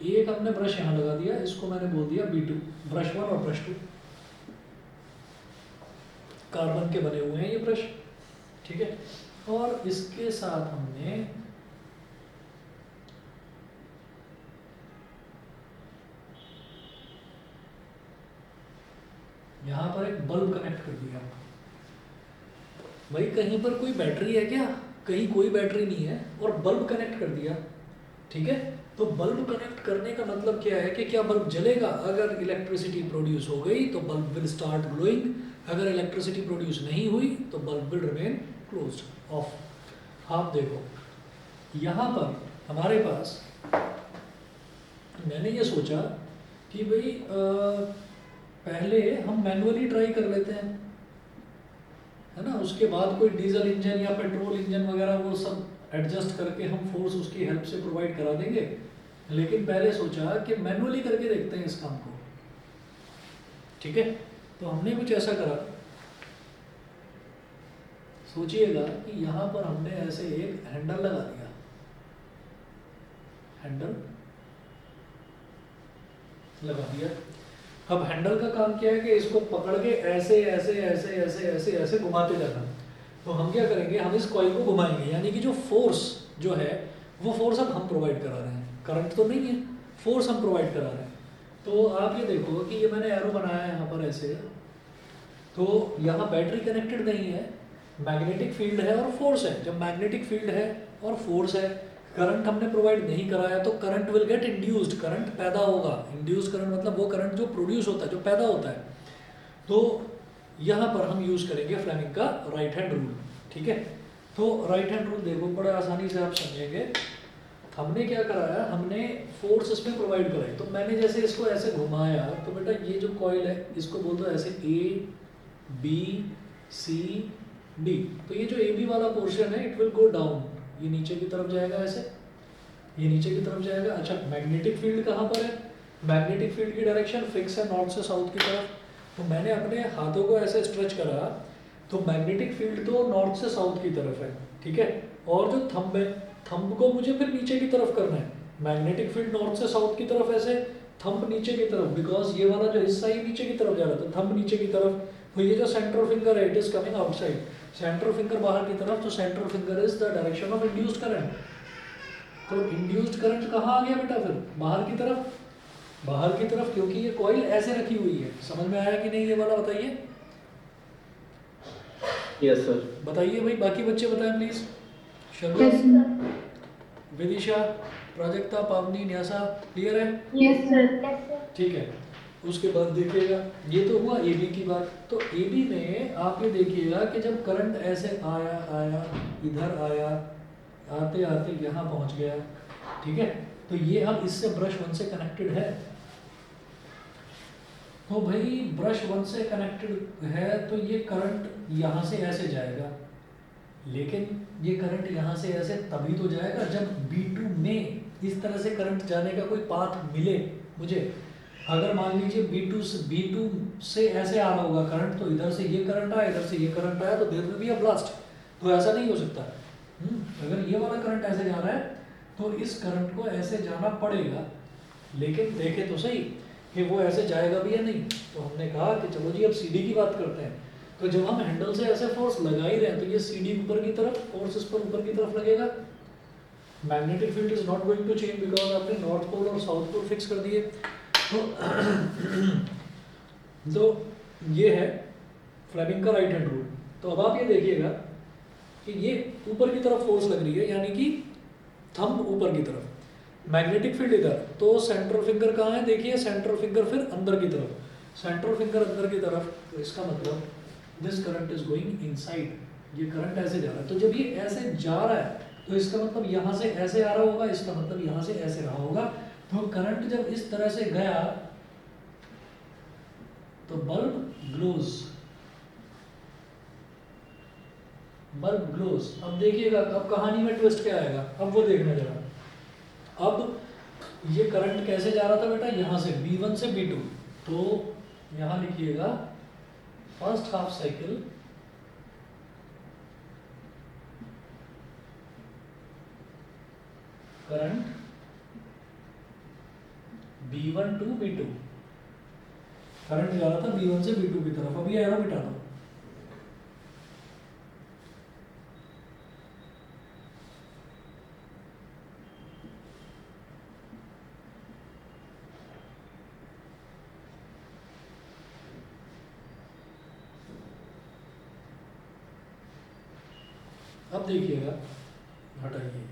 A: एक हमने ब्रश यहाँ लगा दिया, इसको मैंने बोल दिया B2, ब्रश 1 और ब्रश 2 कार्बन के बने हुए हैं ये ब्रश, ठीक है। और इसके साथ हमने यहाँ पर एक बल्ब कनेक्ट कर दिया। भाई कहीं पर कोई बैटरी है क्या? कहीं कोई बैटरी नहीं है और बल्ब कनेक्ट कर दिया, ठीक है। तो बल्ब कनेक्ट करने का मतलब क्या है कि क्या बल्ब जलेगा? अगर इलेक्ट्रिसिटी प्रोड्यूस हो गई तो बल्ब विल स्टार्ट ग्लोइंग, अगर इलेक्ट्रिसिटी प्रोड्यूस नहीं हुई तो bulb will remain closed of. आप देखो यहाँ पर हमारे पास, मैंने ये सोचा कि भाई पहले हम मैनुअली ट्राई कर लेते हैं, है ना, उसके बाद कोई डीजल इंजन या पेट्रोल इंजन वगैरह वो सब एडजस्ट करके हम फोर्स उसकी हेल्प से प्रोवाइड करा देंगे। लेकिन पहले सोचा कि मैनुअली करके देखते हैं इस काम को, ठीक है। तो हमने कुछ ऐसा करा, सोचिएगा कि यहाँ पर हमने ऐसे एक हैंडल लगा दिया, हैंडल लगा दिया। अब हैंडल का काम क्या है कि इसको पकड़ के ऐसे ऐसे ऐसे ऐसे ऐसे ऐसे घुमाते जाना। तो हम क्या करेंगे, हम इस कॉइल को घुमाएंगे, यानी कि जो फोर्स जो है वो फोर्स अब हम प्रोवाइड करा रहे हैं, करंट तो नहीं है, फोर्स हम प्रोवाइड करा रहे हैं। तो आप ये देखो कि ये मैंने एरो बनाया है यहाँ पर ऐसे, तो यहाँ बैटरी कनेक्टेड नहीं है, मैग्नेटिक फील्ड है और फोर्स है। जब मैग्नेटिक फील्ड है और फोर्स है, करंट हमने प्रोवाइड नहीं कराया तो current will get induced, current पैदा होगा। इंड्यूस्ड करंट मतलब वो करंट जो प्रोड्यूस होता है, जो पैदा होता है। तो यहाँ पर हम यूज करेंगे फ्लेमिंग का राइट हैंड रूल, ठीक है। तो राइट हैंड रूल देखो बड़े आसानी से आप समझेंगे। हमने क्या कराया, हमने फोर्स इसमें प्रोवाइड कराई। तो मैंने जैसे इसको ऐसे घुमाया तो बेटा ये जो कॉइल है इसको बोल दो ऐसे ABCD। तो ये जो AB वाला पोर्शन है इट विल गो डाउन, ये नीचे की तरफ जाएगा ऐसे, ये नीचे की तरफ जाएगा। अच्छा मैग्नेटिक फील्ड कहाँ पर है? मैग्नेटिक फील्ड की डायरेक्शन फिक्स है, नॉर्थ से साउथ की तरफ। तो मैंने अपने हाथों को ऐसे स्ट्रेच करा तो मैग्नेटिक फील्ड तो नॉर्थ से साउथ की तरफ है, ठीक है। और जो थंब है, थंब को मुझे फिर नीचे की तरफ करना है। मैग्नेटिक फील्ड नॉर्थ से साउथ की तरफ ऐसे, थंब नीचे की तरफ, बिकॉज ये वाला जो हिस्सा ये नीचे की तरफ जा रहा था, थंब नीचे की तरफ। तो ये जो सेंट्रल फिंगर है it is coming outside, central finger बाहर की तरफ। तो central finger is the direction of induced current. तो इंड्यूस्ड करंट कहाँ आ गया बेटा? फिर बाहर की तरफ, बाहर की तरफ, क्योंकि ये कॉइल ऐसे रखी हुई है। समझ में आया कि नहीं ये वाला? बताइए।
C: Yes sir.
A: बताइए भाई, बाकी बच्चे बताएं please.
B: Yes
A: Shagun,
B: sir.
A: Vidisha, Prajakta, पावनी, न्यासा, क्लियर है?
B: Yes sir.
A: ठीक है। उसके बाद देखिएगा, ये तो हुआ AB की बात। तो AB में आप ये देखिएगा कि जब करंट ऐसे आया आया इधर आया, आते आते यहाँ पहुँच गया, ठीक है। तो ये अब इससे ब्रश 1 से कनेक्टेड है। तो भाई ब्रश 1 से कनेक्टेड है तो ये करंट यहाँ से ऐसे जाएगा, लेकिन ये करंट यहाँ से ऐसे तभी तो जाएगा जब B2 में इस तरह से करंट जाने का कोई पाथ मिले मुझे। अगर मान लीजिए B2 से ऐसे आ रहा होगा करंट, तो इधर से ये करंट आया, इधर से ये करंट आया, तो there will be a blast. तो ऐसा नहीं हो सकता। अगर ये वाला करंट ऐसे जा रहा है तो इस करंट को ऐसे जाना पड़ेगा, लेकिन देखें तो सही कि वो ऐसे जाएगा भी या नहीं। तो हमने कहा कि चलो जी अब CD की बात करते हैं। तो जब हम हैंडल से ऐसे फोर्स लगा ही रहे हैं तो ये CD ऊपर की तरफ, फोर्स इस पर ऊपर की तरफ लगेगा। Magnetic field is not going to change because आपने नॉर्थ पोल और साउथ पोल फिक्स कर दिए। तो ये है फ्लेमिंग का राइट हैंड रूल। तो अब आप ये देखिएगा कि ये ऊपर की तरफ फोर्स लग रही है, यानी कि थंब ऊपर की तरफ, मैग्नेटिक फील्ड इधर। तो सेंट्रल फिंगर कहाँ है? देखिए सेंट्रल फिंगर फिर अंदर की तरफ, सेंट्रल फिंगर अंदर की तरफ। तो इसका मतलब this current is going inside, ये करंट ऐसे जा रहा है। तो जब ये ऐसे जा रहा है तो इसका मतलब यहाँ से ऐसे आ रहा होगा, इसका मतलब यहाँ से ऐसे रहा होगा। तो करंट जब इस तरह से गया तो बल्ब ग्लोज, बल्ब ग्लोज। अब देखिएगा अब कहानी में ट्विस्ट क्या आएगा, अब वो देखना जरा। अब ये करंट कैसे जा रहा था बेटा? यहाँ से B1 से B2। तो यहाँ लिखिएगा first half cycle current B1 to B2, current जा रहा था B1 से B2 की तरफ। अब ये एरो मिटा दो। अब देखिएगा, हटाइए,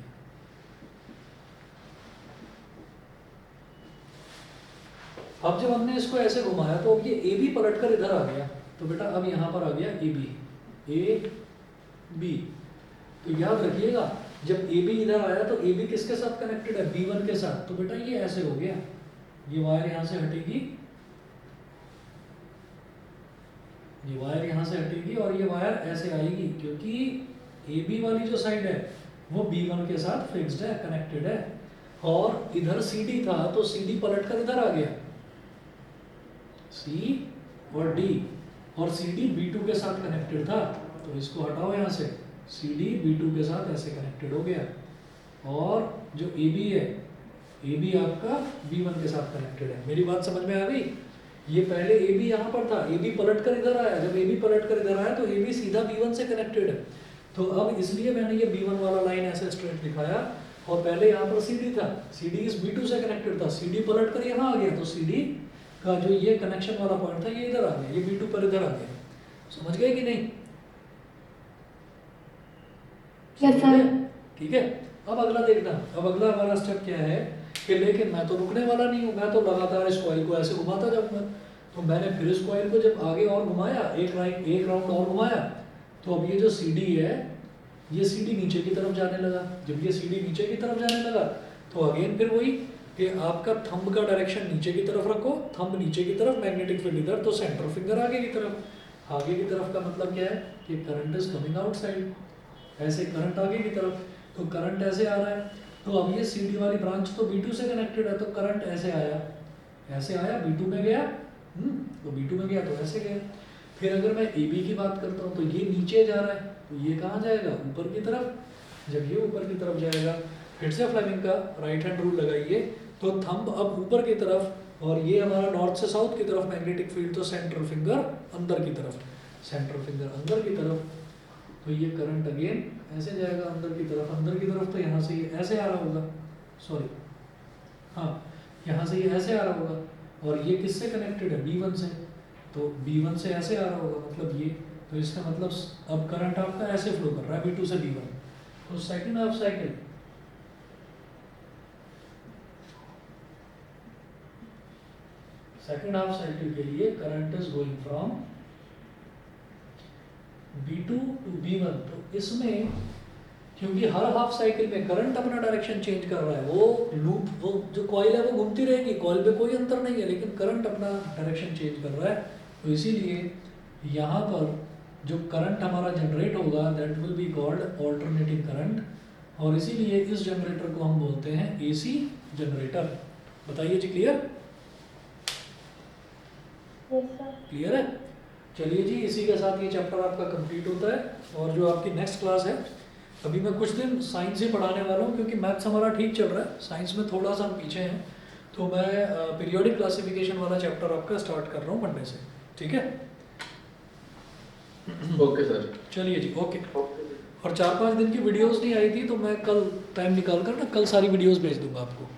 A: अब जब हमने इसको ऐसे घुमाया तो अब ये ए बी पलट कर इधर आ गया, तो बेटा अब यहाँ पर आ गया ए बी। तो याद रखिएगा, जब ए बी इधर आया तो ए बी किसके साथ कनेक्टेड है? B1 के साथ। तो बेटा ये ऐसे हो गया, ये वायर यहाँ से हटेगी, ये वायर यहाँ से हटेगी और ये वायर ऐसे आएगी, क्योंकि ए बी वाली जो साइड है वो B1 के साथ फिक्स्ड है, कनेक्टेड है। और इधर सी डी था तो सी डी पलट कर इधर आ गया, सी और डी, और सी डी B2 के साथ कनेक्टेड था, तो इसको हटाओ यहाँ से, सी डी B2 के साथ ऐसे कनेक्टेड हो गया। और जो ए बी है, ए बी आपका B1 के साथ कनेक्टेड है। मेरी बात समझ में आ गई? ये पहले ए बी यहाँ पर था, ए बी पलट कर इधर आया, जब ए बी पलट कर इधर आया तो ए बी सीधा B1 से कनेक्टेड है। तो अब इसलिए मैंने ये B1 वाला लाइन ऐसे स्ट्रेट दिखाया, और पहले यहाँ पर सी डी था, सी डी इस B2 से कनेक्टेड था, सी डी पलट कर यहाँ आ गया, तो सी डी का जो ये कनेक्शन वाला पॉइंट था ये इधर आ गया, ये B2 पर इधर आ गया। समझ गए कि नहीं?
B: Yes sir.
A: ठीक है, अब अगला देखना। अब अगला हमारा स्टेप क्या है कि लेकिन मैं तो रुकने वाला नहीं हूँ, मैं तो लगातार इस कॉइल को ऐसे घुमाता जाऊंगा। तो मैंने फिर इस कॉइल को जब आगे और घुमाया, एक राउंड और घुमाया, तो अब ये जो सी डी है, ये सी डी नीचे की तरफ जाने लगा। जब ये सी डी नीचे की तरफ जाने लगा तो अगेन फिर वही कि आपका थंब का डायरेक्शन नीचे की तरफ रखो, थंब नीचे की तरफ, मैग्नेटिक फील्ड इधर, तो सेंटर फिंगर आगे की तरफ। आगे की तरफ का मतलब क्या है कि करंट इज कमिंग आउटसाइड, ऐसे करंट आगे की तरफ, तो करंट ऐसे आ रहा है। तो अब ये सी डी वाली ब्रांच तो B2 से कनेक्टेड है, तो करंट ऐसे आया, ऐसे आया, B2 में गया, तो B2 में गया तो ऐसे गया। फिर अगर मैं AB की बात करता हूँ तो ये नीचे जा रहा है, तो ये कहाँ जाएगा? ऊपर की तरफ। जब ये ऊपर की तरफ जाएगा, फिर से फ्लेमिंग का राइट हैंड रूल लगाइए, तो थंब अब ऊपर की तरफ, और ये हमारा नॉर्थ से साउथ की तरफ मैग्नेटिक फील्ड, तो सेंट्रल फिंगर अंदर की तरफ, सेंट्रल फिंगर अंदर की तरफ। तो ये करंट अगेन ऐसे जाएगा अंदर की तरफ, अंदर की तरफ, तो यहाँ से ये ऐसे आ रहा होगा, सॉरी हाँ, यहाँ से ये ऐसे आ रहा होगा, और ये किससे कनेक्टेड है? B1 से, तो B1 से ऐसे आ रहा होगा, मतलब ये, तो इसका मतलब अब करंट आपका ऐसे फ्लो कर रहा है B2 से B1। तो second half cycle, second half cycle के लिए current is going from B2 to B1। तो इसमें क्योंकि हर हाफ साइकिल में करंट अपना डायरेक्शन चेंज कर रहा है, वो लूप, वो जो कॉइल है वो घूमती रहेगी, कॉइल पे कोई अंतर नहीं है, लेकिन करंट अपना डायरेक्शन चेंज कर रहा है। तो इसीलिए यहाँ पर जो करंट हमारा जनरेट होगा that will be called alternating current, और इसीलिए इस जनरेटर को हम बोलते हैं AC जनरेटर। बताइए जी, क्लियर?
B: Yes sir.
A: क्लियर है? चलिए जी, इसी के साथ ये चैप्टर आपका कंप्लीट होता है, और जो आपकी नेक्स्ट क्लास है, अभी मैं कुछ दिन साइंस ही पढ़ाने वाला हूँ, क्योंकि मैथ्स हमारा ठीक चल रहा है, साइंस में थोड़ा सा हम पीछे हैं, तो मैं पीरियोडिक क्लासिफिकेशन वाला चैप्टर आपका स्टार्ट कर रहा हूँ मंडे से। ठीक है?
C: Okay sir.
A: चलिए जी, ओके।
C: ओके।
A: और 4-5 दिन की वीडियोस नहीं आई थी, तो मैं कल टाइम निकाल कर ना कल सारी वीडियोस भेज दूंगा आपको।